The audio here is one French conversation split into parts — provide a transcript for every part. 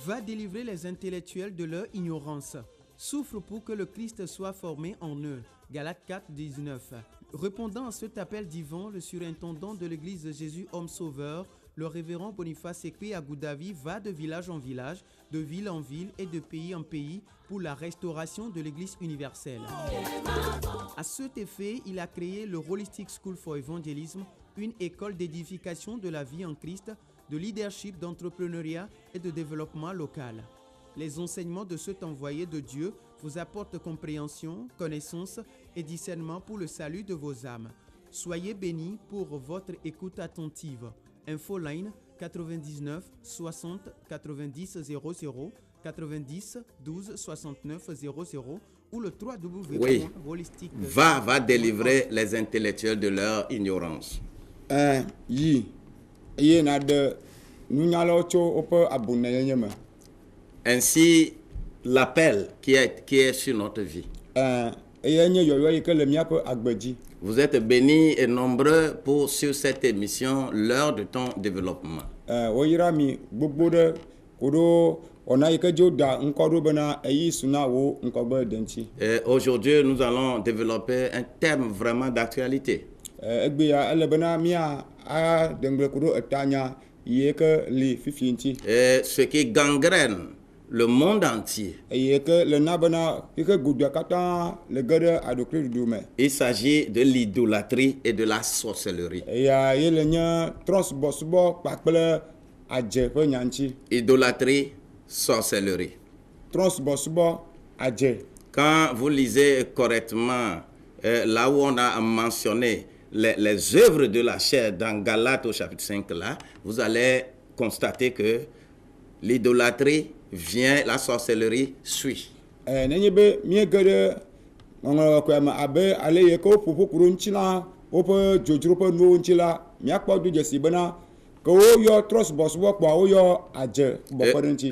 Va délivrer les intellectuels de leur ignorance. Souffre pour que le Christ soit formé en eux. Galates 4, 19. Répondant à cet appel divin, le surintendant de l'église de Jésus Homme Sauveur, le révérend Boniface Ekwe Agoudavi, va de village en village, de ville en ville et de pays en pays pour la restauration de l'église universelle. À cet effet, il a créé le Holistic School for Evangelism, une école d'édification de la vie en Christ, de leadership, d'entrepreneuriat et de développement local. Les enseignements de cet envoyé de Dieu vous apportent compréhension, connaissance et discernement pour le salut de vos âmes. Soyez bénis pour votre écoute attentive. Infoline 99 60 90 00 90 12 69 00 ou le www.holistic. Va délivrer les intellectuels de leur ignorance. Ainsi, l'appel qui est sur notre vie. Vous êtes bénis et nombreux sur cette émission, l'heure de ton développement. Et aujourd'hui, nous allons développer un thème vraiment d'actualité. Et ce qui gangrène le monde entier. Il s'agit de l'idolâtrie et de la sorcellerie. Idolâtrie, sorcellerie. Quand vous lisez correctement là où on a mentionné les œuvres de la chair dans Galates au chapitre 5 là, vous allez constater que l'idolâtrie vient, la sorcellerie suit.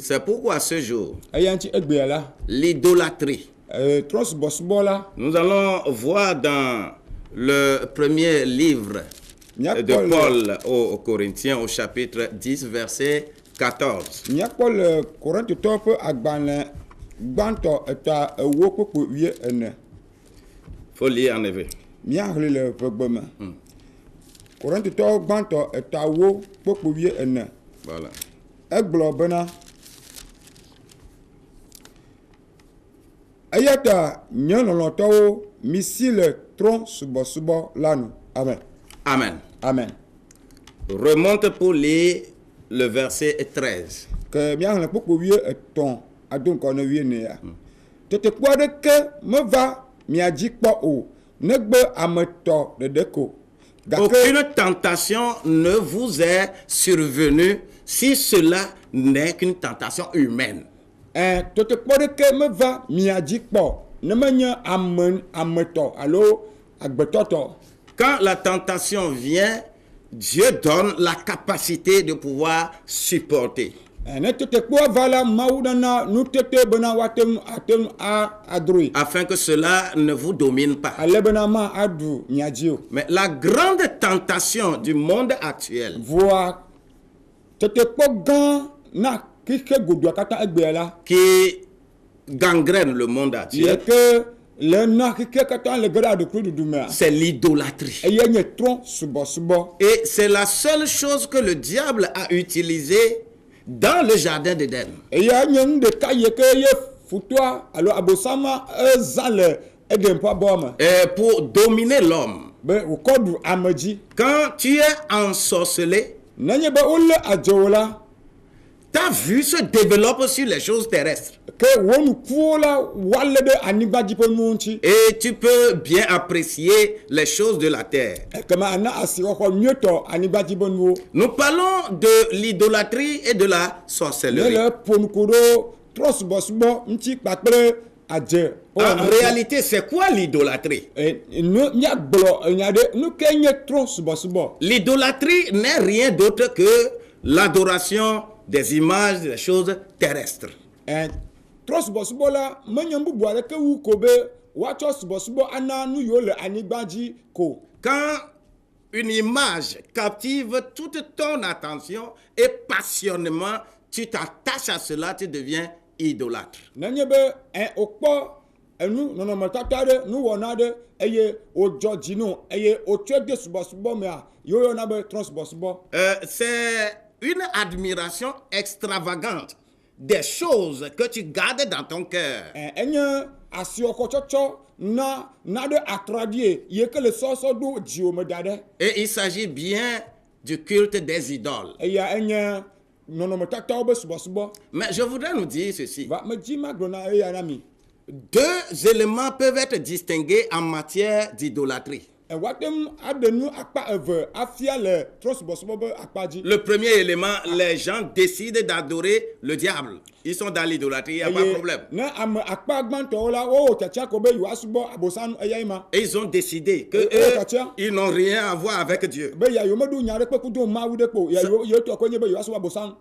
C'est pourquoi ce jour, l'idolâtrie, nous allons voir dans le premier livre de Paul aux Corinthiens au chapitre 10 verset 14. Faut lire en effet. Voilà. Amen. Remonte pour lire le verset 13. Aucune tentation ne vous est survenue si cela n'est qu'une tentation humaine. Quand la tentation vient, Dieu donne la capacité de pouvoir supporter. Afin que cela ne vous domine pas. Mais la grande tentation du monde actuel, qui gangrène le monde actuel, c'est l'idolâtrie. Et c'est la seule chose que le diable a utilisée dans le jardin d'Éden. Pour dominer l'homme. Quand tu es ensorcelé, ta vue se développe sur les choses terrestres. Et tu peux bien apprécier les choses de la terre. Nous parlons de l'idolâtrie et de la sorcellerie. En réalité, c'est quoi l'idolâtrie? L'idolâtrie n'est rien d'autre que l'adoration des images, des choses terrestres. Quand une image captive toute ton attention et passionnément, tu t'attaches à cela, tu deviens idolâtre. Nenye be okpo enu nonometata de nu wona de eye ojoji no eye otwe de subosubo me a yo na be transbosubo. C'est une admiration extravagante des choses que tu gardes dans ton cœur. Enye asiokochocho na de atradie ye que le soso do jiomedade. Et il s'agit bien du culte des idoles. Eye enye nonometata obe subosubo. Mais je voudrais nous dire ceci. Va me ji magrona eye anami. Deux éléments peuvent être distingués en matière d'idolâtrie. Le premier élément, les gens décident d'adorer le diable. Ils sont dans l'idolâtrie, il n'y a pas de problème. Et ils ont décidé qu'ils n'ont rien à voir avec Dieu.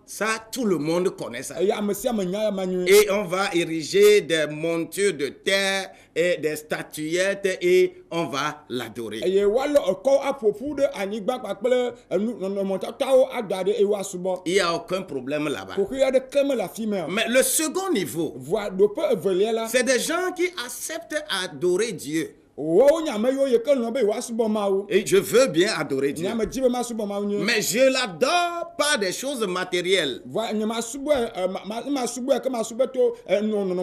Ça, tout le monde connaît ça. Et on va ériger des montures de terre et des statuettes et on va l'adorer. Il n'y a aucun problème là-bas. Mais le second niveau, c'est des gens qui acceptent adorer Dieu. Et je veux bien adorer Dieu. Mais je l'adore par des choses matérielles.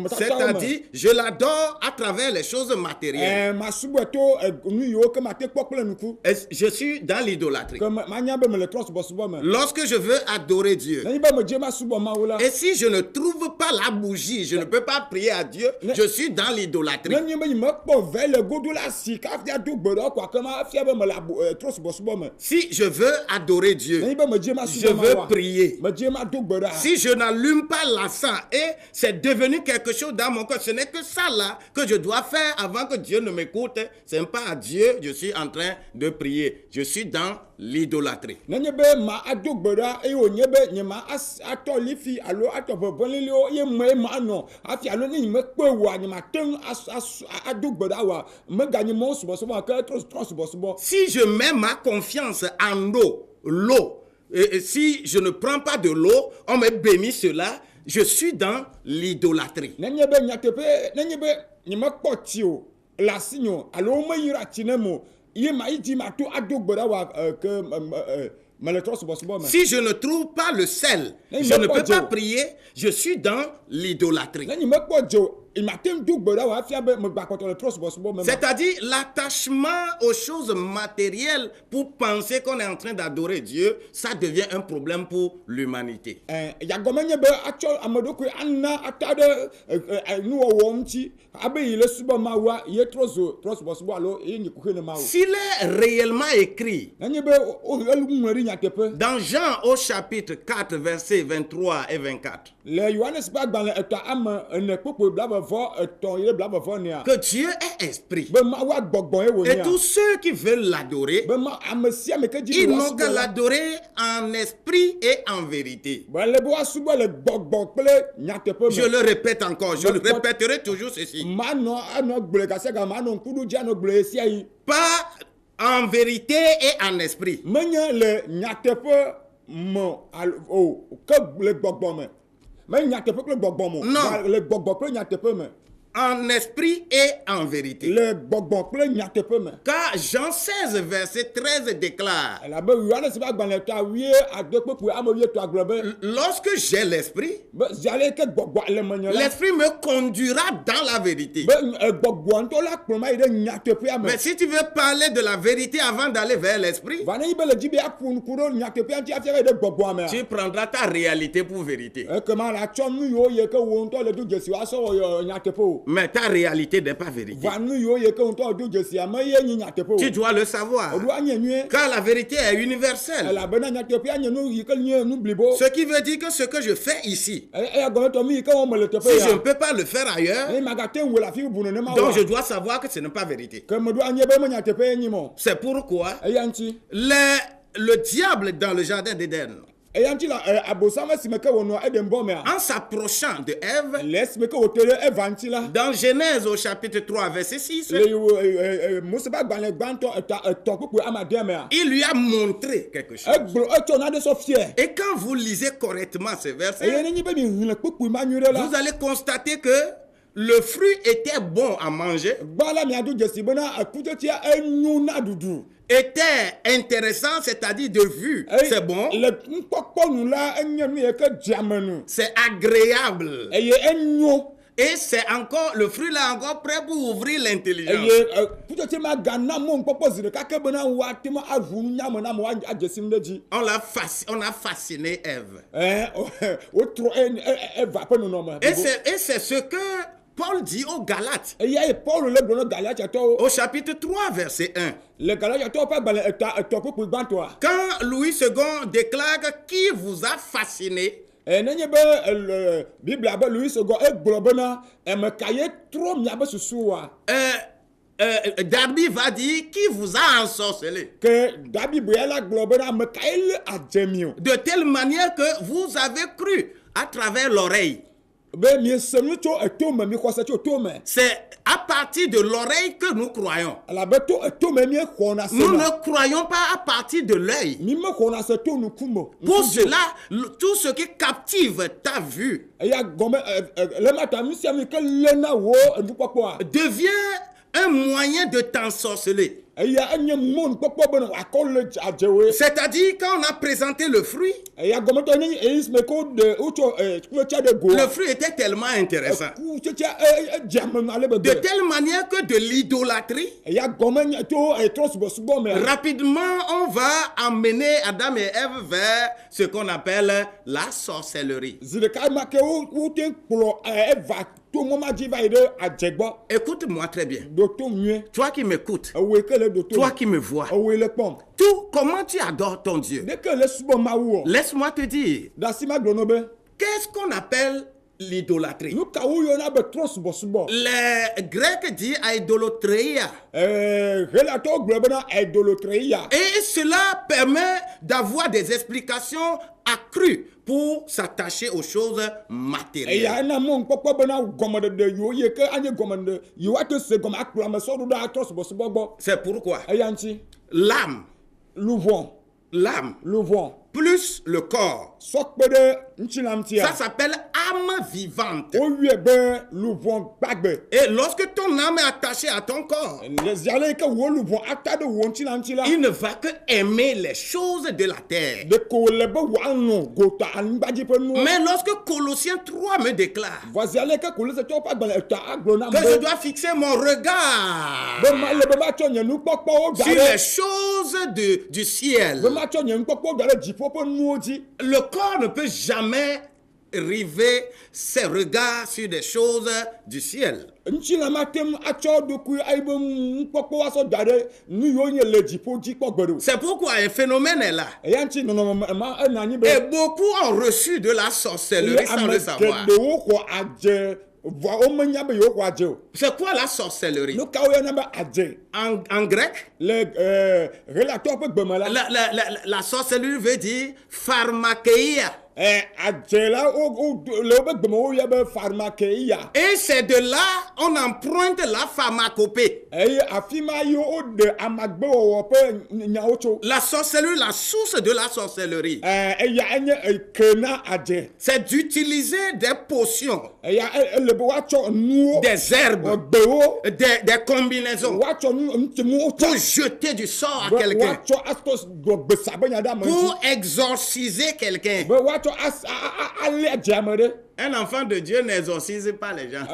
C'est-à-dire, je l'adore à travers les choses matérielles. Et je suis dans l'idolâtrie. Lorsque je veux adorer Dieu, et si je ne trouve pas la bougie, je ne peux pas prier à Dieu, je suis dans l'idolâtrie. Si je veux adorer Dieu, je veux prier. Si je n'allume pas l'encens et c'est devenu quelque chose dans mon cœur, ce n'est que ça là que je dois faire avant que Dieu ne m'écoute. Ce n'est pas à Dieu, je suis en train de prier. Je suis dans l'idolâtrie. Si je mets ma confiance en l'eau, et si je ne prends pas de l'eau, on me bénit cela, je suis dans l'idolâtrie. Si je ne trouve pas le sel, je ne peux pas prier, je suis dans l'idolâtrie. C'est-à-dire l'attachement aux choses matérielles pour penser qu'on est en train d'adorer Dieu, ça devient un problème pour l'humanité. S'il est réellement écrit dans Jean au chapitre 4, versets 23 et 24, que Dieu est esprit. Et tous ceux qui veulent l'adorer, ils n'ont qu'à l'adorer en esprit et en vérité. Je le répète encore, je le répéterai toujours ceci. Pas en vérité et en esprit. Non. En esprit et en vérité. Car Jean 16, verset 13 déclare, lorsque j'ai l'esprit, l'esprit me conduira dans la vérité. Mais si tu veux parler de la vérité avant d'aller vers l'esprit, tu prendras ta réalité pour vérité. Mais ta réalité n'est pas vérité. Tu dois le savoir. Car la vérité est universelle. Ce qui veut dire que ce que je fais ici, si je ne peux pas le faire ailleurs, donc je dois savoir que ce n'est pas vérité. C'est pourquoi le diable dans le jardin d'Éden eyanti la abosama simeke wono edembo mea En s'approchant de Ève, lesmeke wotere evanti la dans Genèse au chapitre 3, verset 6, le museba gbale gbanto tokupu amade mea il lui a montré quelque chose. egbro eto na de so fier Et quand vous lisez correctement ces versets, eyeni nyi be mi hile kupu manyure la vous allez constater que le fruit était bon à manger, gbala mi adu jesi bona akutetia enyu na dudu était intéressant, c'est-à-dire de vue, c'est bon, le nkpokpo nu la enye mi ke diamenu c'est agréable. eye enyu Et c'est encore, le fruit là encore prêt pour ouvrir l'intelligence. eye kutetia ma gana mo nkpokpo zire ka ke bona wa tema avu nyama na mo ajesi mdeji On a fasciné Ève. o tro va pe nu no ma Et c'est ce que Paul dit aux Galates, eye Paul le blono Galatia to au chapitre 3, verset 1. le Galatia to pa gbale to kupu gbanto a Quand Louis II déclare qui vous a fasciné, nenye be Bible abe Louis II egbro bena me kaye tro mia be susu wa Darby va dire qui vous a ensorcelé. que dabi boyala glo bena me kaye le adjemio De telle manière que vous avez cru à travers l'oreille. be mi semu to etome mi kwase to tome C'est à partir de l'oreille que nous croyons. ala be to etome mi khona Nous sema ne croyons pas à partir de l'œil. mi me khona se to nu kumo Pour cela, tout ce qui captive ta vue ya gome le mata mi sia mi ke lena wo edukpokpo a devient un moyen de t'ensorceler. ya enye mon kpokpo bena akole ajewe C'est-à-dire, quand on a présenté le fruit, ya gome to ni isme ko de ucho kucha de go le fruit était tellement intéressant. ku checha diamenu ale be De telle manière que de l'idolâtrie, ya gome to transbosubo me rapidement, on va emmener Adam et Ève vers ce qu'on appelle la sorcellerie. zire ka ma ke u ten klo eva to mo ma ji va ide ajegbo Écoute-moi très bien. do to mue Toi qui m'écoutes, we ke le do to toi qui me vois, we le pom tout, comment tu adores ton Dieu? de ke le subo ma wo Laisse-moi te dire, da si ma glono be qu'est-ce qu'on appelle l'idolâtrie? nu ka wo yo na be transbosubo Les Grecs disent idolotreia. relato glo be na idolotreia Et cela permet d'avoir des explications accrues pour s'attacher aux choses matérielles. ya na mo nkpokpo be na gomode de yo ye ke anye gomode yo wa to se goma akpla me so do da transbosubo gbo C'est pourquoi ya nti l'âme, louvon plus le corps, sok pe de nchilamtia ça s'appelle âme vivante. o wie be louvon gbagbe Et lorsque ton âme est attachée à ton corps, les yale ke wo louvon ata de wo nchilamtia il ne va que aimer les choses de la terre. de ko le be wa no gota anbaji pe no Mais lorsque Colossiens 3 me déclare voici ale ke ko le se to pa gbale ta aglo na que je mbo dois fixer mon regard be ma le be ma cho nyenu kpokpo o sur dare les choses du ciel, be ma cho nyenu kpokpo o dare jipo pe nu oji le corps ne peut jamais river ses regards sur des choses du ciel. nchilama tem acho do ku aibe kpokpo wa so dare nu yo nye le jipo ji kpogbero C'est pourquoi un phénomène est là. e ya nchi no no ma na nyi be Et beaucoup ont reçu de la sorcellerie sans le savoir. de wo ko aje vo o menya be yo ko aje o C'est quoi la sorcellerie? no ka o ya na be aje En grec, le relateur pe gbemala la sorcellerie veut dire pharmakeia. adjela o le be gbemo ya be pharmakeia Et c'est de là on emprunte la pharmacopée. afima yo o de amagbe wo pe nyaocho La sorcellerie, la source de la sorcellerie, ya enye kena adje c'est d'utiliser des potions, ya le be wa cho nuo des herbes, ogbewo des combinaisons wa cho ntimo pour jeter du sort à wa quelqu'un, cho astos do be sabanya da manti pour exorciser quelqu'un. be wa cho ale adjamere Un enfant de Dieu n'exorcise pas les gens.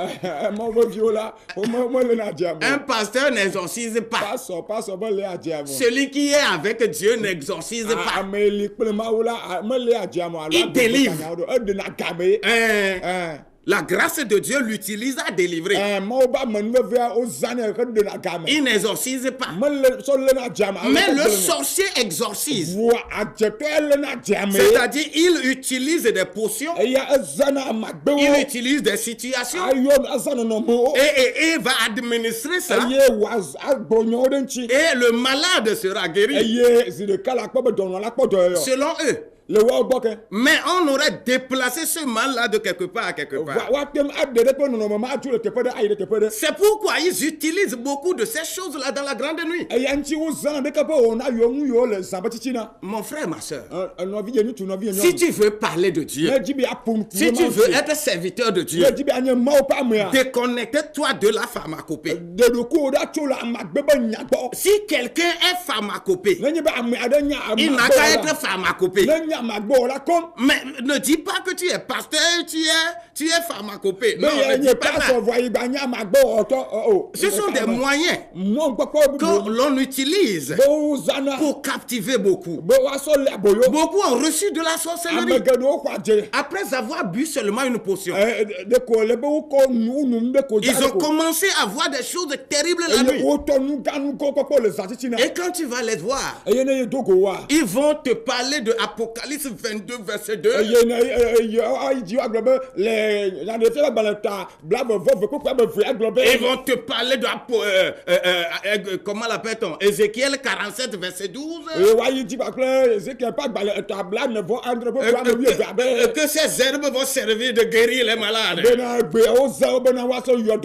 mo bo viola mo le na adjamere Un pasteur n'exorcise pas. paso bo le adjamere Celui qui est avec Dieu n'exorcise pas. ameli pele maula mo le adjamere Il délivre. de na game La grâce de Dieu l'utilise à délivrer. mo ba man me via o zane ke de na game Il n'exorcise pas. mo le so le na adjamere Mais le sorcier exorcise. wa adjeto le na adjamere C'est-à-dire, il utilise des potions, ya zana amagbe il wo utilise des situations ayo azana no mo et va administrer ça. ye was agbonyo de nchi Et le malade sera guéri. ye zire kala kpo be don la kpo do yo Selon eux, le wa gbɔ kɛ. Mais on aurait déplacé ce mal-là de quelque part à quelque part. wa tem ade ɖe ƒe nɔnɔme ma atu le teƒe ɖe ayi ɖe teƒe ɖe. C'est pourquoi ils utilisent beaucoup de ces choses-là dans la grande nuit. eya ŋuti wozãna ɖeke ƒe wɔna yiwo ŋu yiwo le zã ƒe titina. Mon frère, ma soeur, nɔvi yɛ ŋutsu nɔvi yɛ si nyɔnu. tu veux parler de Dieu, ne dzi be aƒo si tu veux être serviteur de Dieu, ne dzi be anye mawo ƒe amea. déconnecte-toi de la pharmacopée. de ɖokuiwo ɖa tso le amagbe be nya gbɔ. Si quelqu'un est pharmacopée, nenye be ame aɖe nya il n'a qu'à être pharmacopée. ne nya amagbe o la kɔm. Mais ne dis pas que tu es pasteur, tu es pharmacopée. Non, ne ne dis nye pas pastor ça. vɔ ayigba nya amagbe wɔtɔ o. Ce sont des moyens mɔgbɔkpɔ que l'on utilise be wozãna pour captiver beaucoup. be woasɔ le aboyo. Beaucoup ont reçu de la ame sorcellerie geɖewo xɔ adze. après avoir bu seulement une potion. de ko le be wokɔ nu de ko da Ils ont commencé à voir des choses terribles la eye nuit. wotɔ nu gã nu kɔkɔkɔ le zãtitina. Et quand tu vas les voir, eye ne ye do go wa. ils vont te parler de Apocalypse 22, verset 2. eye ne ayi dzi agblɔ be le nyaɖefia ƒe gbalẽ ta blavevɔ kpekpe ame ve agblɔ be. Ils vont te parler de comment l'appelle-t-on? Ézéchiel 47, verset 12. eye woayi dzi kpakple Ezekiel ƒe agbalẽ ta blanevɔ andre ƒe ame wuieve abe. Que ces herbes vont servir de guérir les malades. bena gbeawo zã wo bena woasɔ yɔ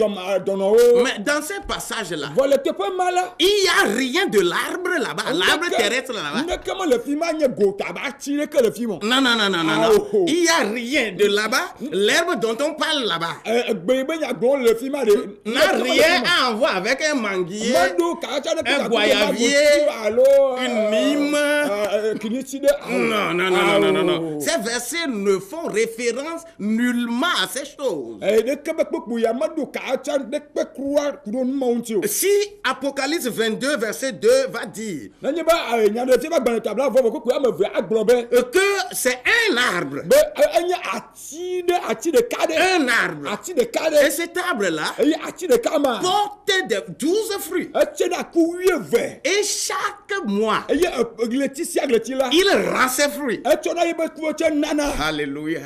dɔnɔwo. Mais dans ces passages-là, vɔ le teƒe ma la. il n'y a rien de l'arbre là-bas, l'arbre terrestre là-bas. ndeke me le fi ma nye gota ba ati ɖeke le fi mo. Non, non, non, non, non, Ah, non. oh. Il n'y a rien de là-bas. L'herbe dont on parle là-bas gbe be nyagblɔ le fi ma de. n'a rien à voir avec un manguier, meɖo katsɔ ɖeke un goyavier, alo une mime. kinitsi ɖe. Non, non, non, non, non, non. Ces versets ne font référence nullement à ces choses. ɖeke be kpekpo ya meɖo katsɔ ɖeke krua kuɖo numawo ŋuti o. Si Apocalypse 22, verset 2 va dire nenye be nyaɖefia ƒe gbalẽ ta blavevɔ kpekpo ame ve agblɔ be. que c'est un arbre, be enye ati ɖeka ɖe. un arbre, ati ɖeka et ɖe. cet arbre-là eye ati ɖeka ma. porte des 12 fruits. etse ɖe aku 12. Et chaque mois, eye ɣleti sia ɣleti la. il rend ses fruits. etsɔ na yibe kuvotse nana. Alléluia.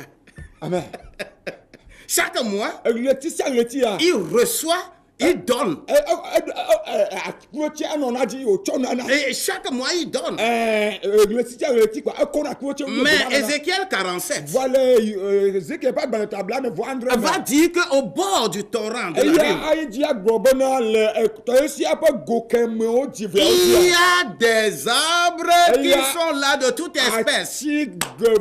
amen. Chaque mois, ɣleti sia ɣletia. il reçoit, il donne. kuvotse enɔna dzi wotsɔ nana. Et chaque mois, il donne. ɣleti sia ɣleti kɔ ekɔna kuvotse. Mais Ézéchiel 47 Voilà, Ezekiel ƒe agbalẽ ta blanevɔ va dire qu'au bord du torrent de la eya rive, ayi dzi agblɔ bena le tɔyesia ƒe go kɛmɛwo dzi il y veawo a des arbres qui Il y a- sont là de toute espèce. ati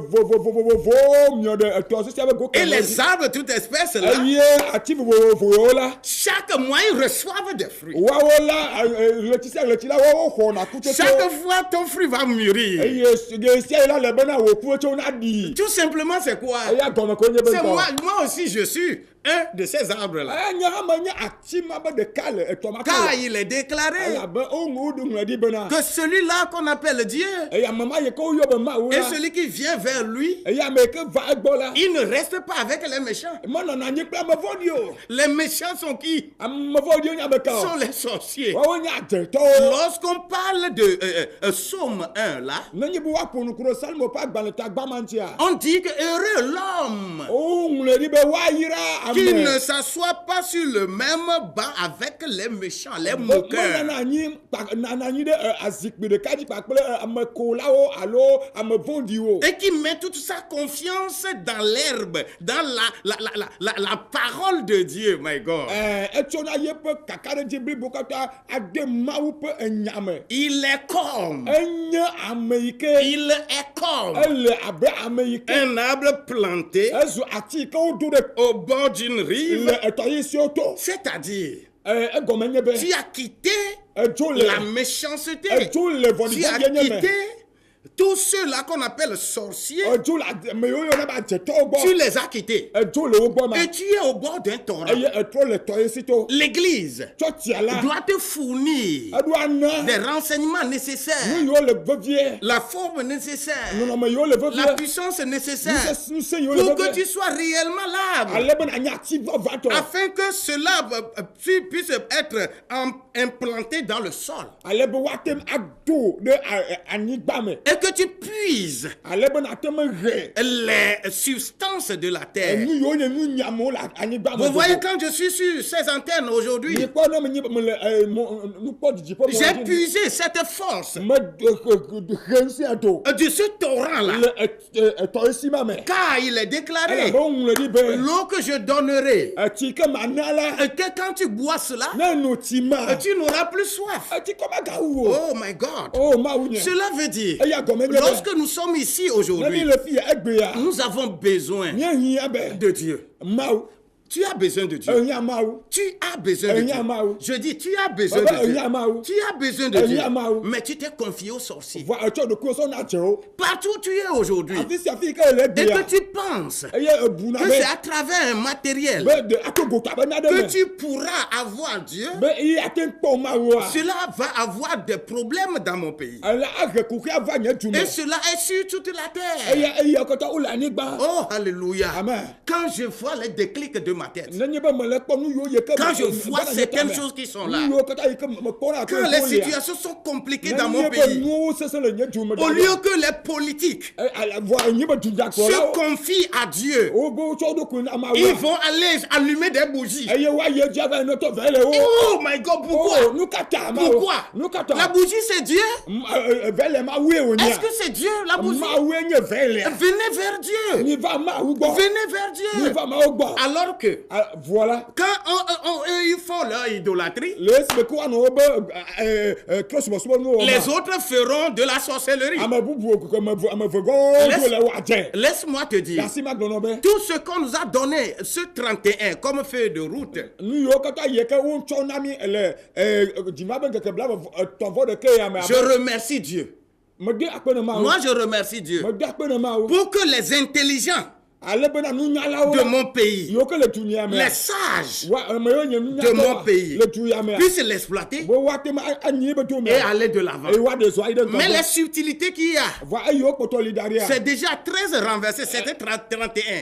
vovovovovovowo miɔ ɖe tɔsisia ƒe go Et kɛmɛwo les dzi. arbres de toute espèce là, eye ati vovovowo la. chaque mois, ils reçoivent des fruits. woawo la ɣleti sia ɣleti la woawo xɔna kutsetse. Chaque fois, ton fruit va mûrir. eye ɣe sia ɣi la le bena wò kutsetsewo na ɖi. Tout simplement, c'est quoi? eya gɔme ko nye be C'est ŋkɔ. moi aussi, je suis un de ces arbres-là. nye hame nye ati ma be ɖeka le etɔ ma Car ka. il est déclaré elabe woŋu woɖo ŋlɔ ɖi bena. que celui-là qu'on appelle Dieu eye ame ma yi ke woyɔ be Mawu et la. celui qui vient vers lui, eye ame yi ke va egbɔ la. il ne reste pas avec les méchants. menɔna anyi kple ame vɔ̃ɖi o. Les méchants sont qui? ame vɔ̃ɖiwo nye ameka o. Sont les sorciers. woawo nye adzetɔwo. Lorsqu'on parle de Psaume 1 là, nenye be woaƒo nu ku ɖe Salmo ƒe agbalẽ ta gbama ŋutia. on dit que heureux l'homme woŋlɔe ɖi be woayra qui ne ame. s'assoit pas sur le même banc avec les méchants, les menana moqueurs. nana anyi ɖe azikpui ɖeka dzi kpakple amekolawo alo ame vɔ̃ɖiwo. Et qui met toute sa confiance dans l'herbe, dans la parole de Dieu, my God. etsɔ na yeƒe kakaɖedzi blibo katã ade Mawu ƒe enya me. Il est comme, enye ame yi ke. il est comme ele abe ame yi ke. un arbre planté ezu ati yi ke woɖo ɖe au bord d'une rive, le etɔyisiwo to. c'est-à-dire, egɔme nye be. tu as quitté edzo le. la méchanceté, edzo le tu as vɔ̃ɖivɔ̃ɖie nye me. quitté tous ceux-là qu'on appelle sorciers, edzo le ame yiwo yɔna be adzetɔwo tu gbɔ. les as quittés. edzo le wo gbɔ ma. Et tu es au bord d'un torrent. eye etrɔ le tɔyisi to. L'église tsɔtsia la. doit te fournir eɖo ana. des renseignements nu nécessaires, yiwo le vevie. la forme nécessaire, nɔnɔme yiwo le la vevie. puissance nécessaire nusẽ yiwo le pour que tu vevie. sois réellement l'arbre, ale bena nye ati vɔvatɔ. afin que cela puisse être implantées dans le sol. ale be woatem ado ɖe anyigba me. Et que tu puises ale be natem he. les substances de la terre. nu yiwo nye nu nyamewo le anyigba me. Vous voyez, quand je suis sur ces antennes aujourd'hui, Mikpɔ ne menye mele nukpɔ dzidziƒe mɔ j'ai dzi. puisé cette force Me he ŋusẽ do. de ce torrent-là. Le tɔ esi ma me. Car il est déclaré, Elabe woŋlɔ ɖi be l'eau que je donnerai, etsi ke mana la que quand tu bois cela, ne no tsi ma. tu n'auras plus soif. Etsi kɔ magawu o. Oh my God. O mawu nye. Cela veut dire, Eya gɔme nye be. lorsque nous sommes ici Ne mi aujourd'hui, le fi egbea. nous avons besoin Míehiã be de Dieu. mawu. Tu as besoin de Dieu. Ehiã mawu. Tu as besoin de Dieu. Je dis, tu as besoin de Dieu. Tu as besoin de Dieu. Mais tu t'es confié aux sorciers. Voa etsɔ ɖokuiwo sɔ na dze wo. Partout où tu es aujourd'hui, Afi sia afi yi ke le et egbea. que tu penses Eye ebuna que be c'est à travers un matériel be de ato gota be na ɖe que me. tu pourras avoir Dieu, Be yi ate kpɔ mawua. cela va avoir des problèmes dans mon pays. Ele ahe kuku ava nye du me. Et cela est sur toute la terre. Eya kɔtɔ wole anyigba. Oh, alléluia. Amen. Quand je vois les déclics de ma tête, Nenye be mele kpɔ nu yiwo yi ke. quand je vois certaines choses qui sont là, Nu yiwo kɔtɔ yi ke me kpɔ na quand les situations sont compliquées dans mon Nenye be pays, nuwo sese le nye du me. au lieu que les politiques Voa nye be dundzakpɔlawo. se confient à Dieu, Wo be wotsɔ ɖokui na mawu. ils vont aller allumer des bougies. Eye wa ye dzi ava ne tɔ vɛ le wo. Oh my God, pourquoi? Oh, nu kata mawu. Pourquoi? Nu kata. La bougie, c'est Dieu. Vɛ le mawu ye wonya. Est-ce que c'est Dieu, la bougie? Mawu ye nye vɛ le. Venez vers Dieu. Ni va mawu gbɔ. Venez vers Ni Dieu. va mawu gbɔ. Alors que, Voilà. quand eux, ils font leur idolâtrie, Le esi ko anu wo be trosubɔsubɔ nu wo ma. les autres feront de la sorcellerie. Ame bubu ame vegɔwo le wa dze. Laisse-moi te dire, Yasi ma gblɔ be. tout ce qu'on nous a donné, ce 31 comme feuille de route, Nu yiwo katã yi ke wotsɔ na mi le dzima be ŋkeke bla tɔvɔ ɖeke ya me. je remercie Dieu. Mede akpe ne mawu. Moi, je remercie Dieu. Mede akpe ne mawu. Pour que les intelligents Ale bena nunyalawo. de mon pays, Yiwo ke le dunia me. les sages Wa ame yiwo nye de nunyalawo mon pays, le dunia me. puissent l'exploiter Bo wa te ma anyi be to me. et aller de l'avant. E wa de so ayi de Mais les subtilités qu'il y a, Voa eyiwo kpɔtɔ li da ɖi. c'est déjà 13 renversé, c'était 31.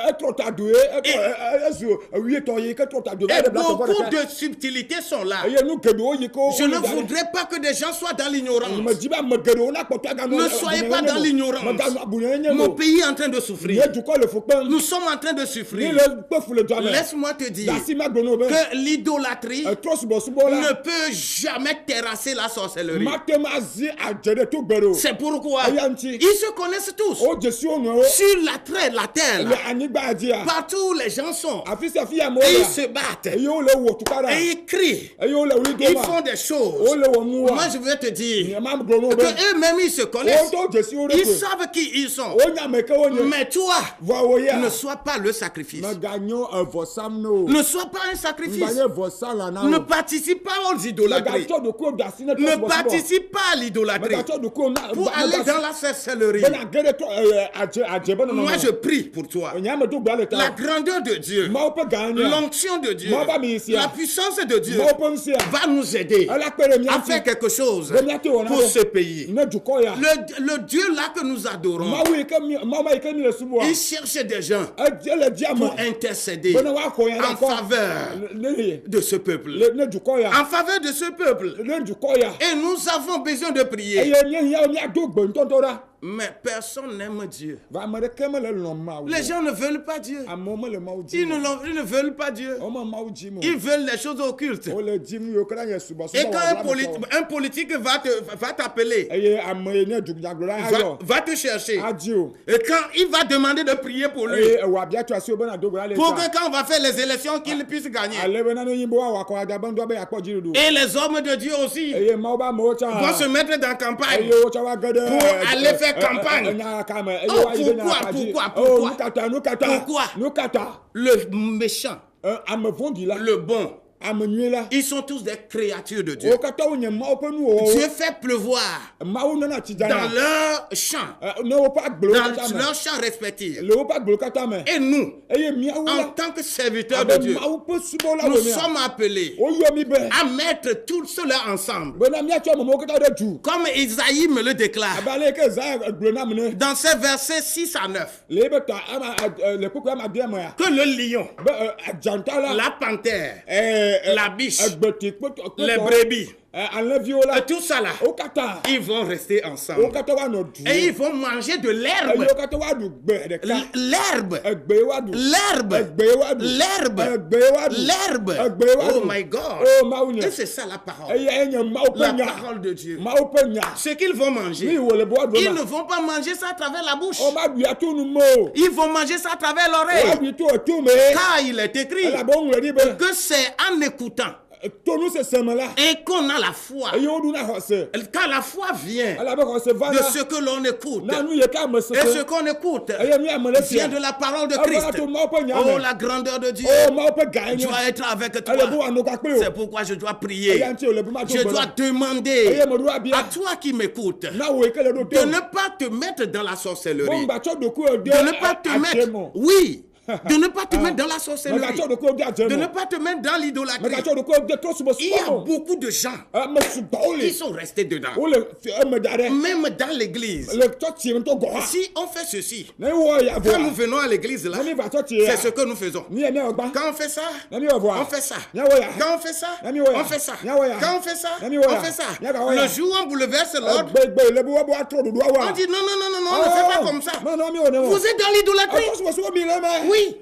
Etrɔ ta do ye ezu wietɔ yi ke trɔ ta do. Et beaucoup de subtilités sont là. Eye nu geɖewo yi ke wo. Je ne voudrais pas que des gens soient dans l'ignorance. Me di be ame geɖewo na kpɔtɔ aga Ne soyez pas dans l'ignorance. Abunyenye Mon mo. pays est en train de souffrir. Nye dukɔ le fu kpem. Nous sommes en train de Ni souffrir. le kpefu le dua me. Laisse-moi te dire Yasi ma gblɔ no be. que l'idolâtrie Trɔsubɔsubɔ ne la. peut jamais terrasser la sorcellerie. Mate ma zi adze ɖe to gbe ɖo. C'est pourquoi Eya ŋuti. ils se connaissent tous. O dzesi wo nɔewo. Sur la terre, Le là, anyigba dzia. partout où les gens sont, Afi sia afi amewo et ils le. se battent, Eye wo le wɔ tuka ɖa. et ils crient, Eye wo le wli do ils ma. font des choses. Wo le wɔ nu wa. Moi, je vais te dire Nye ma gblɔ no que be. eux-mêmes, ils se connaissent. Wo to dzesi wo ɖe Ils koe. savent qui ils sont. Wo nya me ke wo nye. Mais toi, Voa wo ya. ne sois pas le sacrifice. Meganyo vɔsam no. Ne sois pas un sacrifice. Mbanye vɔsa la na Ne wo. participe pas aux idolâtries. Megatsɔ dokuwo da si ne Ne trɔsubɔsubɔ. participe pas à l'idolâtrie. Megatsɔ dokuwo na. Pour aller dans la sorcellerie. Bena ge ɖe adze be nɔnɔ. Moi, je prie pour toi. Nyame do gba le La ta. grandeur de Dieu, Mawo ƒe ga nya. l'onction de Dieu, Moi, pas ministère. la puissance de Dieu Mawo ƒe ŋusẽ. va nous aider Ela kpe ɖe mía à ŋuti. faire quelque chose Pour pour ce pays. Ne dukɔ ya. Le Dieu là que nous adorons, Mawu yi ke Mawu ma yi ke mi le subɔa. il cherche des gens Le dia me. pour intercéder Bena woaxɔ ya en ɖe kɔ. faveur Ne de ce peuple. ne dukɔ ya. En faveur de ce peuple. Ne dukɔ ya. Et nous avons besoin de prier. Eye míahiãwo míado gbe ŋutɔŋutɔ ɖa. Mais personne n'aime Dieu. Va ame ɖeke mele lɔ̃ Mawu. Les gens ne veulent pas Dieu. Amewo mele Mawu Ils dim. ne veulent pas Dieu. Wo me Mawu dim o. Ils veulent les choses occultes. Wole dim yiwo ke nye subɔsubɔ. Et quand un politique va t'appeler, Eye ame yi nye dunyagblɔla ayɔ. va te chercher, Adi o. et quand il va demander de prier pour lui, Eye ewɔ abia tso asi wo bena do gbe la le pour ta. que quand on va faire les élections, qu'il puisse gagner. Ale bena ne yin be woawɔ akɔ ada be ŋdɔ be yakpɔ dziɖuɖu. Et les hommes de Dieu aussi Eye Mawu be amewo tsã. vont se mettre dans campagne. Eye wo tsã wa ge ɖe. Pour aller faire campagne. Nyaka me. Eye Oh, wa yi ɖe pourquoi, nyaka dzi. pourquoi, Oh, pourquoi? nukata. Pourquoi? Nukata. Le méchant, Ame vɔ̃ɖi la. le bon, Ame nyui la. ils sont tous des créatures de Dieu. Wo katã wo nye Mawu ƒe nuwɔwɔwo. Dieu fait pleuvoir Mawu nana tsi dans dana. leurs champs, Ne woƒe agblewo katã dans me. leurs champs respectifs. Le woƒe agblewo katã me. Et nous, Eye míawo en la. tant que serviteurs de Abe Dieu, Mawu ƒe subɔla nous wo mía. sommes appelés Woyɔ mi be. à mettre tout cela ensemble. Bena míatsɔ amewo katã ɖe du. Comme Isaïe me le déclare Abe ale yi ke Zaya gblɔ nam ne. dans ces versets 6 à 9, Le ebe ta le kpekpe ama de mea. que le lion, Be adzanta la. la panthère, la biche, les brebis, tout ça là, ils vont rester ensemble. Et ils vont manger de l'herbe. L'herbe. Oh my God. Et c'est ça la parole. La parole de Dieu. Ce qu'ils vont manger, ils ne vont pas manger ça à travers la bouche. Ils vont manger ça à travers l'oreille. Car il est écrit que c'est en écoutant et qu'on a la foi. Quand la foi vient de ce que l'on écoute, et ce qu'on écoute vient de la parole de Christ. Oh, la grandeur de Dieu doit être avec toi. C'est pourquoi je dois prier. Je dois demander à toi qui m'écoutes de ne pas te mettre dans la sorcellerie. De ne pas te mettre... Oui. De ne pas te mettre dans la sorcellerie. De ne pas te mettre dans l'idolâtrie. Il y a beaucoup de gens qui sont restés dedans. Même dans l'église. Si on fait ceci, quand nous venons à l'église là, c'est ce que nous faisons. Quand on fait ça, on fait ça. Quand on fait ça, on fait ça. Quand on fait ça, on fait ça. Le jour où on bouleverse l'ordre, on dit non, on ne fait pas comme ça. Vous êtes dans l'idolâtrie. Oui.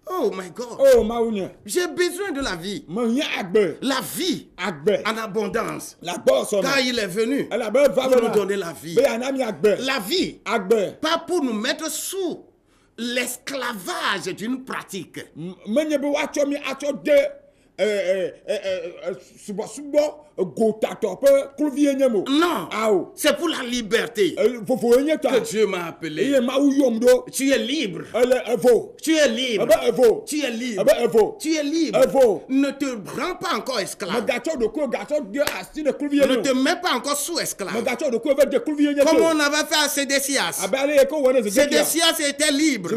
Oh my God. J'ai besoin de la vie. La vie en abondance. Car il est venu pour nous donner la vie. La vie, pas pour nous mettre sous l'esclavage d'une pratique. Non, c'est pour la liberté que Dieu m'a appelé. Tu es libre. Tu es libre. Tu es libre. Tu es libre. Ne te rends pas encore esclave. Ne te mets pas encore sous esclave. Comme on avait fait à Sédécias. Sédécias était libre.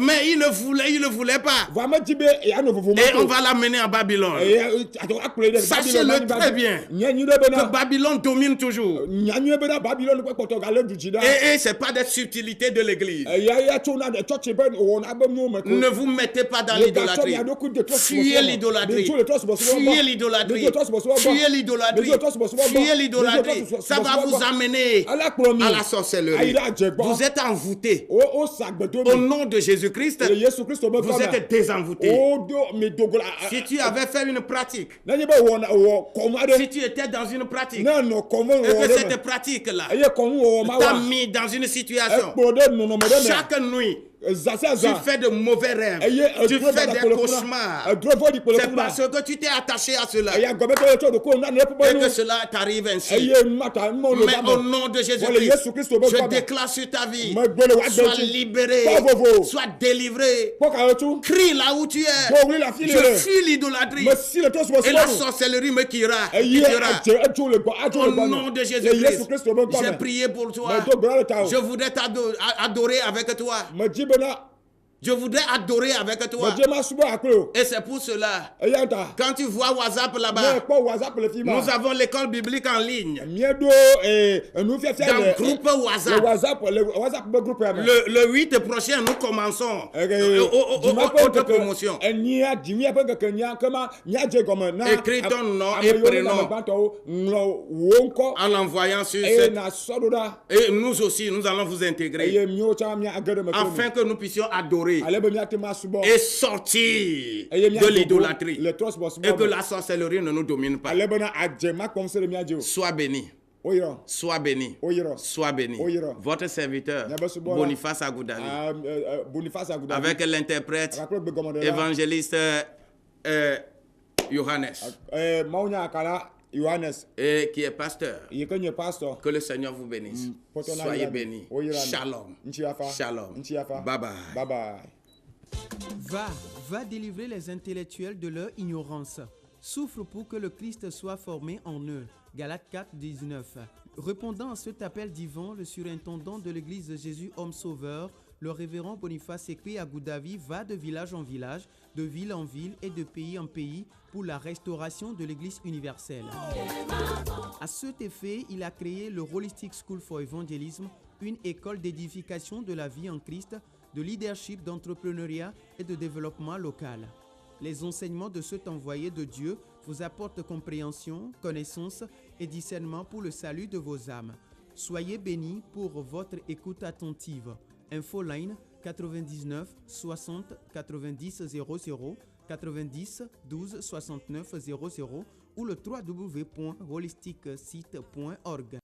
Mais il ne voulait pas. Et on va l'amener à Babylone. Sachez-le très bien que Babylone domine toujours. Et c'est pas des subtilités de l'église. Ne vous mettez pas dans l'idolâtrie. Fuyez l'idolâtrie. Fuyez l'idolâtrie. Fuyez l'idolâtrie. Fuyez l'idolâtrie. Ça va vous amener à la sorcellerie. Vous êtes envoûtés. Au nom de Jésus-Christ, vous êtes désenvoûtés. Si tu avais fait une pratique, si tu étais dans une pratique, et que cette pratique-là t'a mis dans une situation, chaque nuit, tu fais de mauvais rêves, tu fais des cauchemars. C'est parce que tu t'es attaché à cela et que cela t'arrive ainsi. Mais au nom de Jésus-Christ, je déclare sur ta vie, sois libéré, sois délivré. Crie là où tu es. Je fuis l'idolâtrie et la sorcellerie me quittera. Au nom de Jésus-Christ, j'ai prié pour toi. Je voudrais t'adorer avec toi. Je voudrais adorer avec toi. Et c'est pour cela, quand tu vois WhatsApp là-bas, nous avons l'école biblique en ligne. Dans le groupe WhatsApp. Le 8 prochain, nous commençons autre promotion. Écris ton nom et prénom en l'envoyant sur cette... Et nous aussi, nous allons vous intégrer afin que nous puissions adorer et sortir de l'idolâtrie et que la sorcellerie ne nous domine pas. Sois béni. Sois béni. Sois béni. Votre serviteur Boniface Agoudavi avec l'interprète évangéliste Johannes et qui est pasteur. Que le Seigneur vous bénisse. Soyez bénis. Shalom. Shalom. Bye bye. Va délivrer les intellectuels de leur ignorance. Souffre pour que le Christ soit formé en eux. Galates 4, 19. Répondant à cet appel divin, le surintendant de l'église de Jésus Homme Sauveur, le révérend Boniface Ekwe Agoudavi, va de village en village, de ville en ville et de pays en pays pour la restauration de l'église universelle. À cet effet, il a créé le Holistic School for Evangelism, une école d'édification de la vie en Christ de leadership, d'entrepreneuriat et de développement local. Les enseignements de cet envoyé de Dieu vous apportent compréhension, connaissance et discernement pour le salut de vos âmes. Soyez bénis pour votre écoute attentive. Infoline 99 60 90 00 90 12 69 00 ou le www.holisticsite.org.